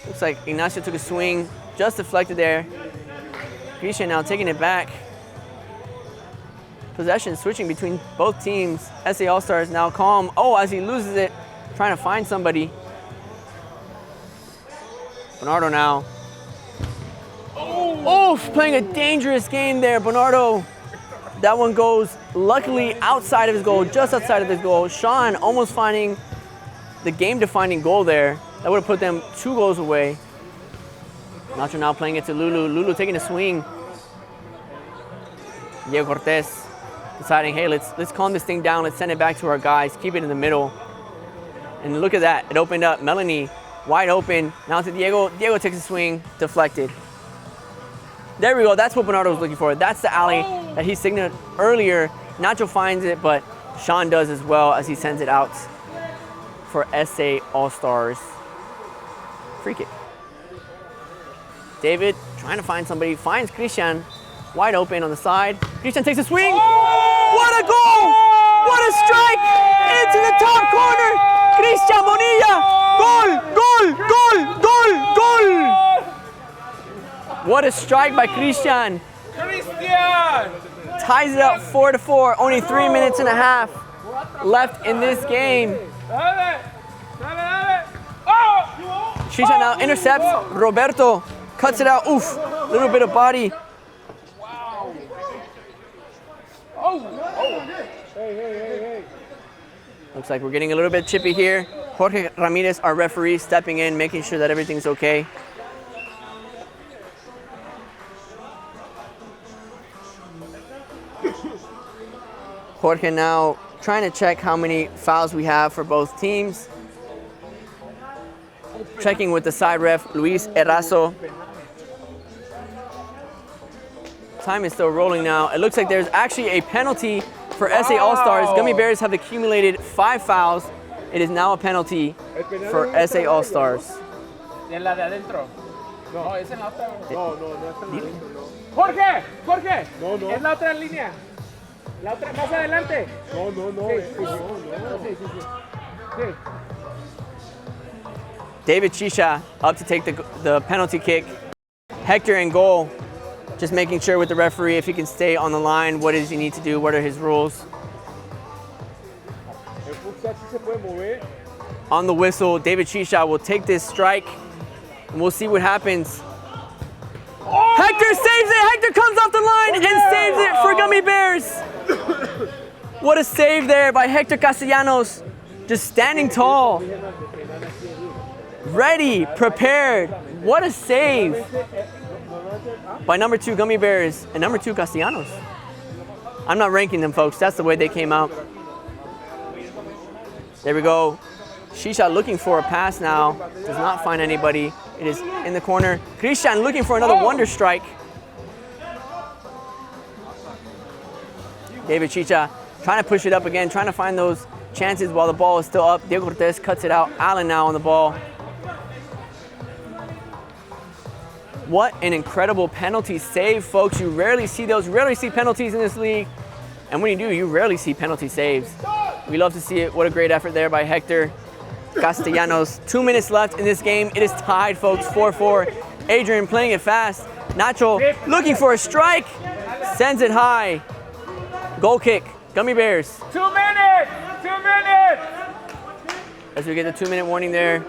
Looks like Ignacio took a swing, just deflected there. Christian now taking it back. Possession switching between both teams. SA All-Stars now calm. Oh, as he loses it, trying to find somebody. Bernardo now. Oof, playing a dangerous game there, Bernardo. That one goes, luckily, outside of his goal, just outside of his goal. Sean almost finding the game-defining goal there. That would have put them 2 goals away. Nacho now playing it to Lulu. Lulu taking a swing. Diego Cortez deciding, hey, let's calm this thing down. Let's send it back to our guys. Keep it in the middle. And look at that. It opened up. Melanie wide open. Now to Diego. Diego takes a swing. Deflected. There we go. That's what Bernardo was looking for. That's the alley that he signaled earlier. Nacho finds it, but Sean does as well as he sends it out for SA All-Stars. Free kick. David trying to find somebody. Finds Christian wide open on the side. Christian takes a swing. What a goal! What a strike! Into the top corner! Christian Bonilla! Goal! Goal! Goal! Goal! Goal! What a strike by Christian. Christian! Ties it up 4-4. Only 3 minutes and a half left in this game. Shisha now intercepts. Roberto cuts it out. Oof. Little bit of body. Looks like we're getting a little bit chippy here. Jorge Ramirez, our referee, stepping in, making sure that everything's okay. Jorge now trying to check how many fouls we have for both teams. Checking with the side ref, Luis Erazo. Time is still rolling now. It looks like there's actually a penalty for SA All-Stars. Gummy Bears have accumulated 5 fouls. It is now a penalty for SA All-Stars. En la de adentro. No, es en la otra. No, es en la Jorge, Jorge. No. Es la otra línea. La otra, más adelante. No. Sí. David Shisha up to take the penalty kick. Hector in goal. Just making sure with the referee if he can stay on the line. What does he need to do? What are his rules? On the whistle, David Shisha will take this strike, and we'll see what happens. Oh! Hector saves it! Hector comes off the line and saves it for Gummy Bears! What a save there by Hector Castellanos. Just standing tall. Ready, prepared. What a save by number 2 Gummy Bears and number 2 Castellanos. I'm not ranking them, folks. That's the way they came out. There we go. Shisha looking for a pass now. Does not find anybody. It is in the corner. Christian looking for another wonder strike. David Shisha trying to push it up again, trying to find those chances while the ball is still up. Diego Cortez cuts it out. Allen now on the ball. What an incredible penalty save, folks. You rarely see those, rarely see penalties in this league. And when you do, you rarely see penalty saves. We love to see it. What a great effort there by Hector Castellanos. 2 minutes left in this game. It is tied, folks, 4-4. Adrian playing it fast. Nacho looking for a strike. Sends it high. Goal kick. Gummy Bears. 2 minutes! 2 minutes! As we get the 2-minute warning there.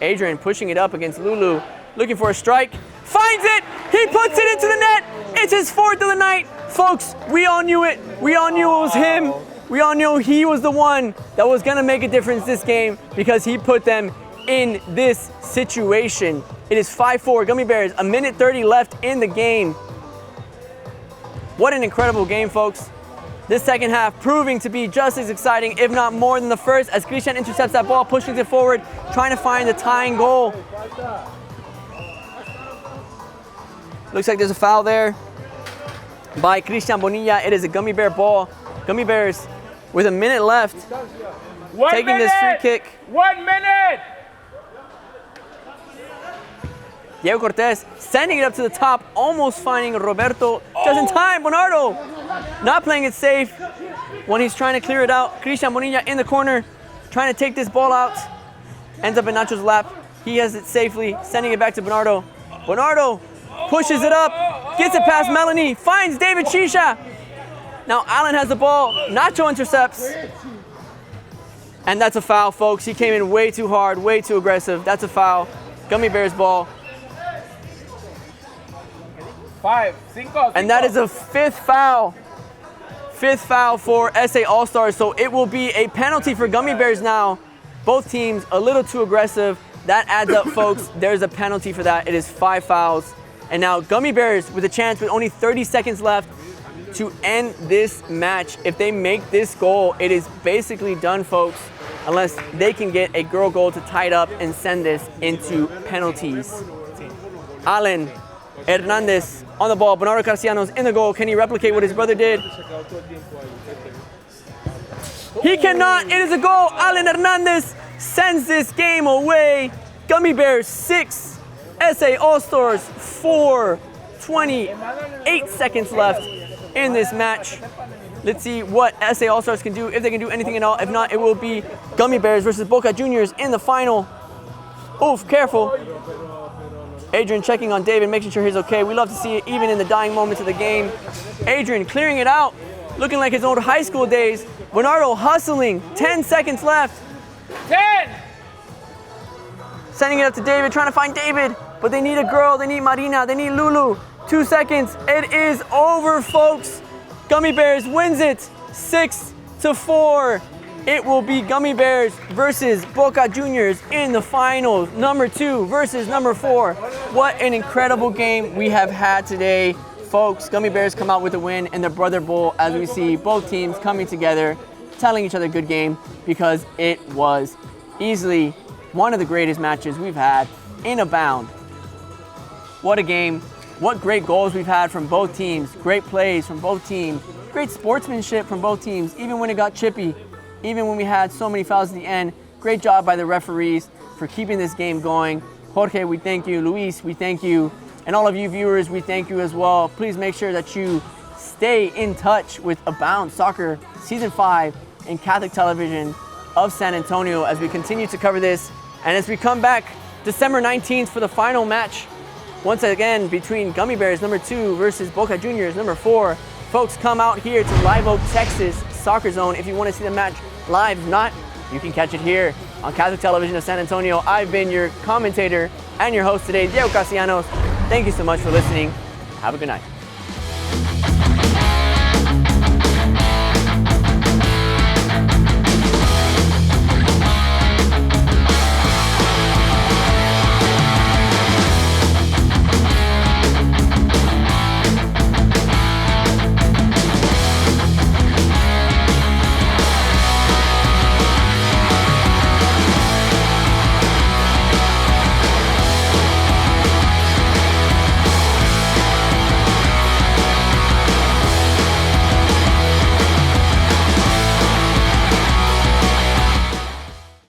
Adrian pushing it up against Lulu. Looking for a strike. Finds it! He puts it into the net! It's his 4th of the night! Folks, we all knew it. We all knew it was him. We all knew he was the one that was going to make a difference this game because he put them in this situation. It is 5-4 Gummy Bears, a minute 30 left in the game. What an incredible game, folks. This second half proving to be just as exciting, if not more than the first, as Christian intercepts that ball, pushing it forward, trying to find the tying goal. Looks like there's a foul there by Christian Bonilla. It is a Gummy Bear ball. Gummy Bears with a minute left, taking this free kick. 1 minute! Diego Cortez sending it up to the top, almost finding Roberto just in time. Bernardo not playing it safe when he's trying to clear it out. Christian Bonilla in the corner, trying to take this ball out. Ends up in Nacho's lap. He has it safely, sending it back to Bernardo. Bernardo pushes it up, gets it past Melanie, finds David Shisha. Now Allen has the ball, Nacho intercepts. And that's a foul, folks. He came in way too hard, way too aggressive. That's a foul. Gummy Bears ball. 5, 5. And that is a 5th foul. 5th foul for SA All-Stars. So it will be a penalty for Gummy Bears now. Both teams a little too aggressive. That adds up, folks. There's a penalty for that. It is 5 fouls. And now Gummy Bears with a chance with only 30 seconds left to end this match. If they make this goal, it is basically done, folks, unless they can get a girl goal to tie it up and send this into penalties. Allen Hernandez on the ball. Bernardo Castellanos in the goal. Can he replicate what his brother did? He cannot. It is a goal. Allen Hernandez sends this game away. Gummy Bears 6, SA All-Stars 4. 28 seconds left in this match. Let's see what SA All-Stars can do, if they can do anything at all. If not, it will be Gummy Bears versus Boca Juniors in the final. Oof, careful. Adrian checking on David, making sure he's okay. We love to see it even in the dying moments of the game. Adrian clearing it out, looking like his old high school days. Bernardo hustling, 10 seconds left. 10! Sending it up to David, trying to find David, but they need a girl, they need Marina, they need Lulu. 2 seconds, it is over, folks. Gummy Bears wins it, 6-4. It will be Gummy Bears versus Boca Juniors in the finals. Number 2 versus number 4. What an incredible game we have had today. Folks, Gummy Bears come out with a win in the Brother Bowl as we see both teams coming together, telling each other good game because it was easily one of the greatest matches we've had in Abound. What a game. What great goals we've had from both teams. Great plays from both teams. Great sportsmanship from both teams, even when it got chippy. Even when we had so many fouls at the end. Great job by the referees for keeping this game going. Jorge, we thank you. Luis, we thank you. And all of you viewers, we thank you as well. Please make sure that you stay in touch with Abound Soccer Season 5 in Catholic Television of San Antonio as we continue to cover this. And as we come back December 19th for the final match, once again between Gummy Bears number 2 versus Boca Juniors number 4. Folks, come out here to Live Oak, Texas Soccer Zone if you want to see the match live. If not, you can catch it here on Catholic Television of San Antonio. I've been your commentator and your host today, Diego Castellanos. Thank you so much for listening. Have a good night.